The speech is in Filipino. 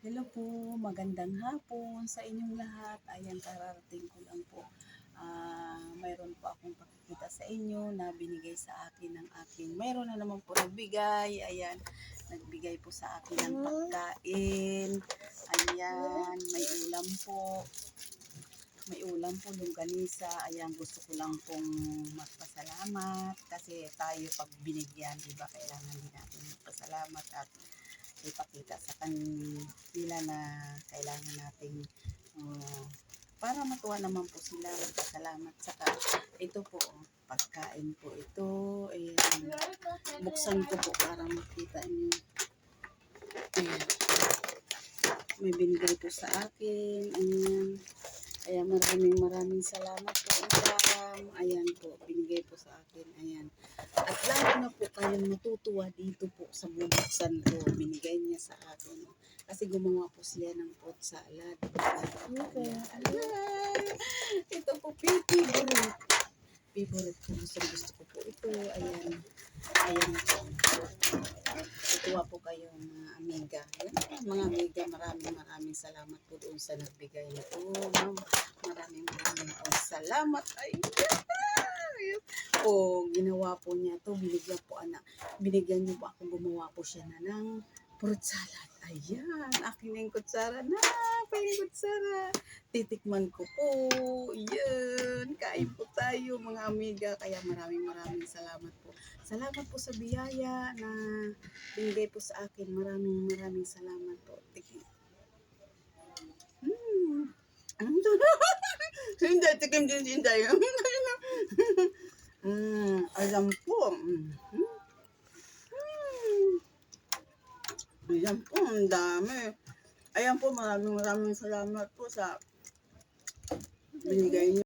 Hello po, magandang hapon sa inyong lahat. Ayan, kararating ko lang po. Mayroon po akong pakikita sa inyo na binigay sa akin ng aking, mayroon na naman po nagbigay. Ayan, nagbigay po sa akin ng pagkain. Ayan, may ulam po. May ulam po, longganisa. Ayan, gusto ko lang pong magpasalamat kasi tayo pag binigyan, di ba, kailangan din natin magpasalamat at ipakita sa kanila na kailangan nating para matuwa naman po sila, magpasalamat. Saka ito po, pagkain po ito. Ayan, buksan ko po para makita niyo. Ayan, may binigay po sa akin. Ayan. Ayan, maraming salamat po, madam. Ayan po, binigay po sa akin. Ayan. At lalo na po kayong matutuwa dito po sa bubuksan ko. Binigay niya sa akin. Kasi gumawa po siya ng fruit salad. Okay. Ito po, favorite. Favorite ko. Gusto ko po ito. Ayan. Ayan po. Tuwa po kayo mga amiga. Ayan, mga amiga, maraming salamat po doon sa nagbigay na po. Maraming po salamat. Ay, o ginawa po niya to, binigyan niyo po ako, gumawa po siya na ng fruit salad. Ayan, akin yung kutsara na, yung kutsara. Titikman ko po. Yan, kain po tayo mga amiga. Kaya maraming salamat po. Salamat po sa biyaya na binigay po sa akin. Maraming salamat po. Hindi, tikim din hindi. Alam po. Ayan po, ang dami. Ayan po, maraming salamat po sa binigay niyo.